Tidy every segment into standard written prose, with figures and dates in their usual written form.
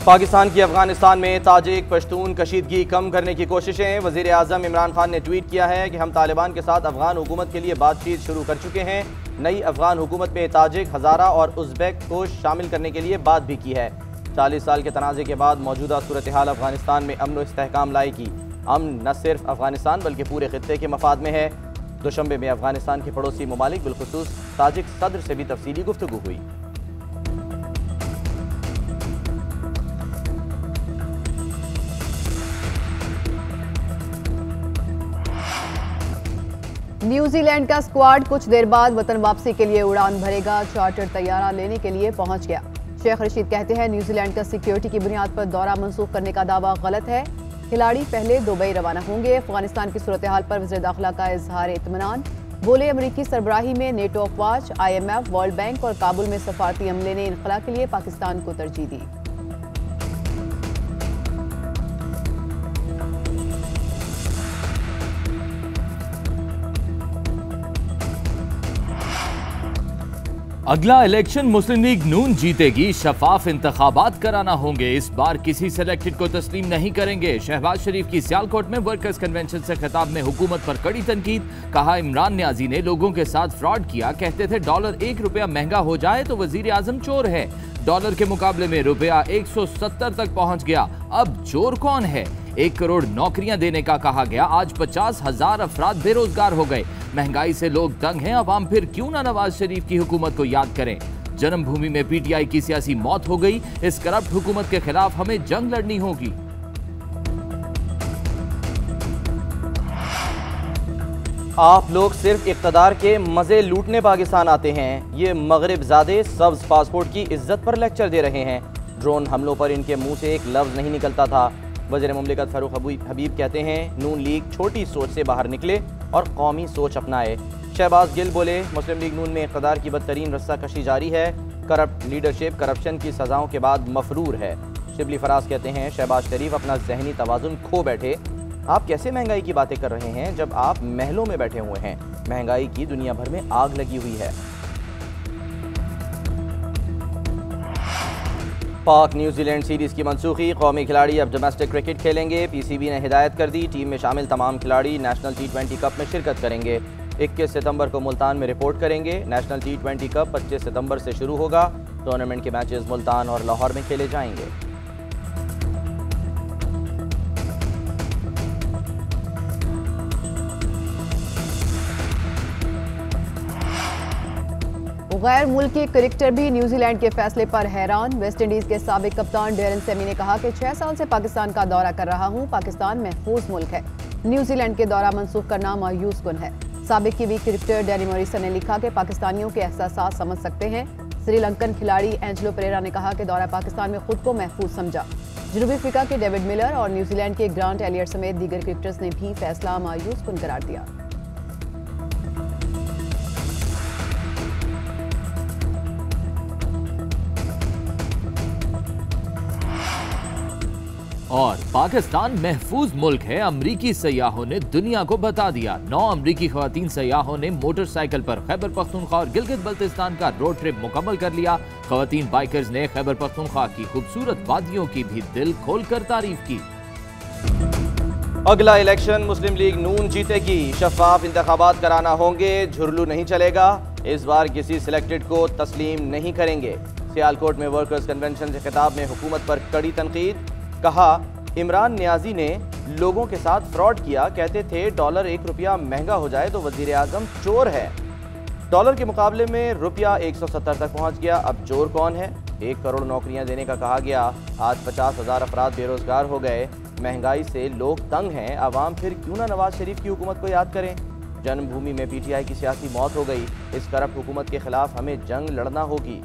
पाकिस्तान की अफगानिस्तान में ताजिक पश्तून कशीदगी कम करने की कोशिशें। वज़ीर आज़म इमरान खान ने ट्वीट किया है कि हम तालिबान के साथ अफगान हुकूमत के लिए बातचीत शुरू कर चुके हैं। नई अफगान हुकूमत में ताजिक, हज़ारा और उज़्बेक को शामिल करने के लिए बात भी की है। 40 साल के तनाज़े के बाद मौजूदा सूरत हाल अफगानिस्तान में अमन व इस्तेहकाम लाएगी। अमन न सिर्फ अफगानिस्तान बल्कि पूरे खित्ते के मफाद में है। दुशंबे में अफगानिस्तान के पड़ोसी ममालिक बिलखुसूस ताजिक सदर से भी तफसीली गुफ्तगू हुई। न्यूजीलैंड का स्क्वाड कुछ देर बाद वतन वापसी के लिए उड़ान भरेगा। चार्टर तैयारा लेने के लिए पहुंच गया। शेख रशीद कहते हैं न्यूजीलैंड का सिक्योरिटी की बुनियाद पर दौरा मनसूख करने का दावा गलत है। खिलाड़ी पहले दुबई रवाना होंगे। अफगानिस्तान की सूरत हाल पर वज़ीर दाखिला का इजहार इत्मीनान। बोले अमरीकी सरबराही में नेटो अफवाज, IMF, वर्ल्ड बैंक और काबुल में सफारती अमले ने इनखला के लिए पाकिस्तान को तरजीह दी। अगला इलेक्शन मुस्लिम लीग नून जीतेगी। शफाफ इंतखाबात कराना होंगे। इस बार किसी सेलेक्टेड को तस्लीम नहीं करेंगे। शहबाज शरीफ की सियालकोट में वर्कर्स कन्वेंशन से खिताब में हुकूमत पर कड़ी तनकीद। कहा इमरान न्याजी ने लोगों के साथ फ्रॉड किया। कहते थे डॉलर 1 रुपया महंगा हो जाए तो वजीर आजम चोर है। डॉलर के मुकाबले में रुपया 170 तक पहुंच गया। अब चोर कौन है? 1 करोड़ नौकरियां देने का कहा गया। आज 50,000 अफराद बेरोजगार हो गए। महंगाई से लोग तंग हैं। अवाम फिर क्यों ना नवाज शरीफ की हुकूमत को याद करें। जन्मभूमि में PTI की सियासी मौत हो गई। इस करप्ट हुकूमत के खिलाफ हमें जंग लड़नी होगी। आप लोग सिर्फ इक़्तिदार के मजे लूटने पाकिस्तान आते हैं। ये मगरिबजादे सब्ज पासपोर्ट की इज्जत पर लेक्चर दे रहे हैं। ड्रोन हमलों पर इनके मुंह से एक लफ्ज नहीं निकलता था। वज़ीर मुमलिकत फारूक हबीब कहते हैं नून लीग छोटी सोच से बाहर निकले और कौमी सोच अपनाए। शहबाज गिल बोले मुस्लिम लीग नून में इक़्तिदार की बदतरीन रस्साकशी जारी है। करप्ट लीडरशिप करप्शन की सजाओं के बाद मफरूर है। शिबली फराज कहते हैं शहबाज शरीफ अपना जहनी तवाज़ुन खो बैठे। आप कैसे महंगाई की बातें कर रहे हैं जब आप महलों में बैठे हुए हैं? महंगाई की दुनिया भर में आग लगी हुई है। पाक न्यूजीलैंड सीरीज की मनसूखी। कौमी खिलाड़ी अब डोमेस्टिक क्रिकेट खेलेंगे। PCB ने हिदायत कर दी। टीम में शामिल तमाम खिलाड़ी नेशनल T20 कप में शिरकत करेंगे। 21 सितंबर को मुल्तान में रिपोर्ट करेंगे। नेशनल T20 कप 25 सितंबर से शुरू होगा। टूर्नामेंट के मैचेस मुल्तान और लाहौर में खेले जाएंगे। गैर मुल्की क्रिकेटर भी न्यूजीलैंड के फैसले पर हैरान। वेस्ट इंडीज के साबिक कप्तान डेरन सेमी ने कहा कि 6 साल से पाकिस्तान का दौरा कर रहा हूं। पाकिस्तान महफूज मुल्क है। न्यूजीलैंड के दौरा मनसूख करना मायूस कुन है। साबिक कीवी क्रिकेटर डैनी मॉरिसन ने लिखा कि पाकिस्तानियों के एहसास समझ सकते हैं। श्रीलंकन खिलाड़ी एंजलो पेरेरा ने कहा कि दौरा पाकिस्तान में खुद को महफूज समझा। जनूबी अफ्रीका के डेविड मिलर और न्यूजीलैंड के ग्रांट एलियट समेत दीगर क्रिकेटर्स ने भी फैसला मायूस कुन करार दिया। और पाकिस्तान महफूज मुल्क है। अमरीकी सयाहों ने दुनिया को बता दिया। 9 अमरीकी खवातीन सयाहों ने मोटरसाइकिल पर खैबर पख्तूनख्वा और गिलगित बल्तिस्तान का रोड ट्रिप मुकम्मल कर लिया। खवातीन बाइकर्स ने खैबर पख्तूनख्वा की खूबसूरत वादियों की भी दिल खोलकर तारीफ की। अगला इलेक्शन मुस्लिम लीग नून जीतेगी। शफाफ इंतखाबात कराना होंगे। झुरलू नहीं चलेगा। इस बार किसी सिलेक्टेड को तस्लीम नहीं करेंगे। सियालकोट में वर्कर्स कन्वेंशन से खिताब में हुकूमत पर कड़ी तनकीद। कहा इमरान न्याजी ने लोगों के साथ फ्रॉड किया। कहते थे डॉलर 1 रुपया महंगा हो जाए तो वजीर आजम चोर है। डॉलर के मुकाबले में रुपया 170 तक पहुंच गया। अब चोर कौन है? 1 करोड़ नौकरियां देने का कहा गया। आज 50,000 अफराद बेरोजगार हो गए। महंगाई से लोग तंग हैं। अवाम फिर क्यों ना नवाज शरीफ की हुकूमत को याद करें। जन्मभूमि में PTI की सियासी मौत हो गई। इस करप्ट हुकूमत के खिलाफ हमें जंग लड़ना होगी।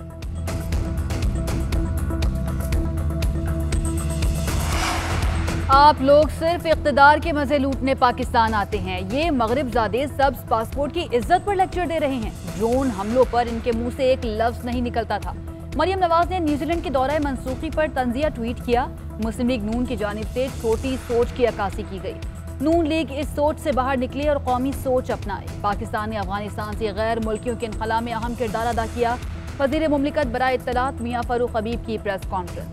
आप लोग सिर्फ इक़्तिदार के मजे लूटने पाकिस्तान आते हैं। ये मगरिबजादे सब्ज पासपोर्ट की इज्जत पर लेक्चर दे रहे हैं। ड्रोन हमलों पर इनके मुंह से एक लफ्ज नहीं निकलता था। मरियम नवाज ने न्यूजीलैंड के दौरे मनसूखी पर तंजिया ट्वीट किया। मुस्लिम लीग नून की जानिब से छोटी सोच की अक्कासी की गई। नून लीग इस सोच से बाहर निकले और कौमी सोच अपनाए। पाकिस्तान ने अफगानिस्तान से गैर मुल्कियों के इनखला में अहम किरदार अदा किया। वज़ीर मुमलिकत बराए इत्तलात मियां फारूक हबीब की प्रेस कॉन्फ्रेंस।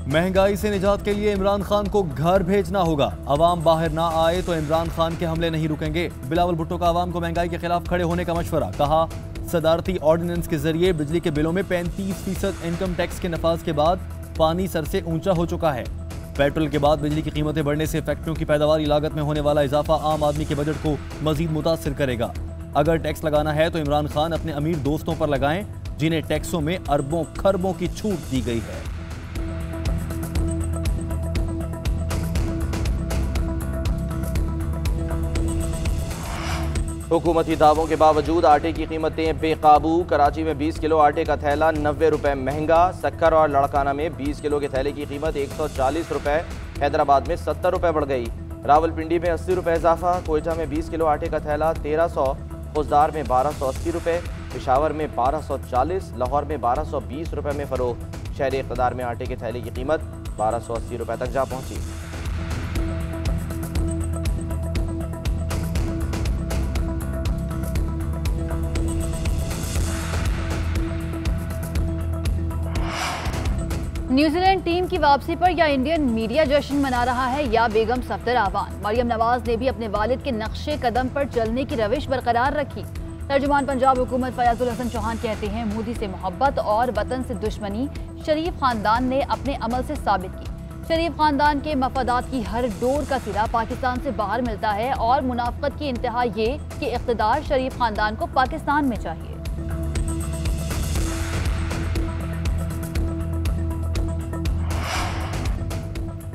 महंगाई से निजात के लिए इमरान खान को घर भेजना होगा। अवाम बाहर ना आए तो इमरान खान के हमले नहीं रुकेंगे। बिलावल भुट्टो का अवाम को महंगाई के खिलाफ खड़े होने का मशवरा। कहा, सदारती ऑर्डिनेंस के जरिए बिजली के बिलों में 35% इनकम टैक्स के नफाज के बाद पानी सर से ऊंचा हो चुका है। पेट्रोल के बाद बिजली की कीमतें बढ़ने से फैक्ट्रियों की पैदावारी लागत में होने वाला इजाफा आम आदमी के बजट को मजीद मुतासिर करेगा। अगर टैक्स लगाना है तो इमरान खान अपने अमीर दोस्तों पर लगाएं, जिन्हें टैक्सों में अरबों खरबों की छूट दी गई है। हुकूमती दावों के बावजूद आटे की कीमतें बेकाबू। कराची में 20 किलो आटे का थैला 90 रुपए महंगा। सक्कर और लड़काना में 20 किलो के थैले की कीमत 140 रुपए। हैदराबाद में 70 रुपए बढ़ गई। रावलपिंडी में 80 रुपए इजाफा। कोयटा में 20 किलो आटे का थैला 1300। खुजदार में 1280 रुपए। पेशावर में 1240। लाहौर में 1220 रुपए में फरोख्त। शहरी इक़्तिदार में आटे के थैले की कीमत 1280 रुपए तक जा पहुंची। न्यूजीलैंड टीम की वापसी पर या इंडियन मीडिया जश्न मना रहा है या बेगम सफदर आवान। मरियम नवाज ने भी अपने वालिद के नक्शे कदम पर चलने की रविश बरकरार रखी। तर्जुमान पंजाब हुकूमत फयाजुल हसन चौहान कहते हैं, मोदी से मोहब्बत और वतन से दुश्मनी शरीफ खानदान ने अपने अमल से साबित की। शरीफ खानदान के मफादात की हर डोर का सिरा पाकिस्तान से बाहर मिलता है और मुनाफकत की इंतहा ये कि इख्तिदार शरीफ खानदान को पाकिस्तान में चाहिए।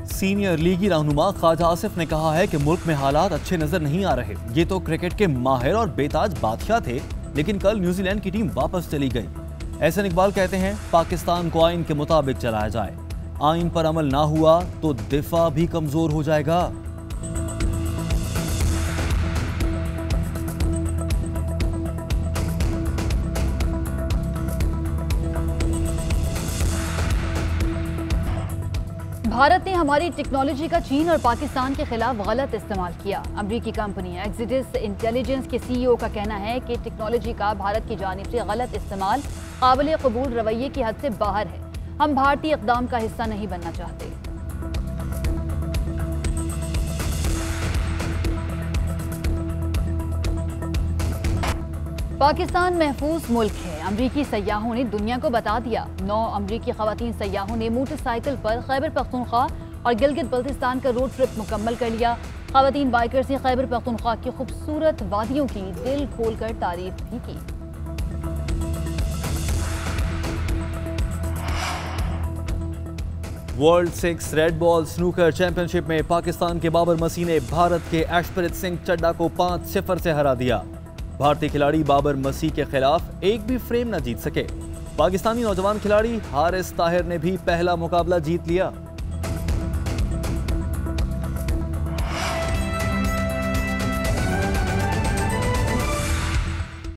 सीनियर लीगी रहनुमा ख्वाजा आसिफ ने कहा है कि मुल्क में हालात अच्छे नजर नहीं आ रहे। ये तो क्रिकेट के माहिर और बेताज बादशाह थे, लेकिन कल न्यूजीलैंड की टीम वापस चली गई। एहसन इकबाल कहते हैं, पाकिस्तान को आइन के मुताबिक चलाया जाए। आइन पर अमल ना हुआ तो दिफा भी कमजोर हो जाएगा। भारत ने हमारी टेक्नोलॉजी का चीन और पाकिस्तान के खिलाफ गलत इस्तेमाल किया। अमरीकी कंपनी एक्सिस इंटेलिजेंस के सीईओ का कहना है कि टेक्नोलॉजी का भारत की जानिब से गलत इस्तेमाल काबिल कबूल रवैये की हद से बाहर है। हम भारतीय इक़दाम का हिस्सा नहीं बनना चाहते। पाकिस्तान महफूज मुल्क है, अमरीकी सयाहों ने दुनिया को बता दिया। 9 अमरीकी खवातीन सयाहों ने मोटरसाइकिल पर खैबर पख्तूनख्वा और गिलगित बल्तिस्तान का रोड ट्रिप मुकम्मल कर लिया। खवातीन बाइकर्स ने खैबर पख्तूनख्वा की खूबसूरत वादियों की दिल खोलकर तारीफ भी की। World 6 red ball snooker championship में पाकिस्तान के बाबर मसी ने भारत के ऐशप्रीत सिंह चड्डा को 5-0 से हरा दिया। भारतीय खिलाड़ी बाबर मसी के खिलाफ एक भी फ्रेम न जीत सके। पाकिस्तानी नौजवान खिलाड़ी हारिस ताहिर ने भी पहला मुकाबला जीत लिया।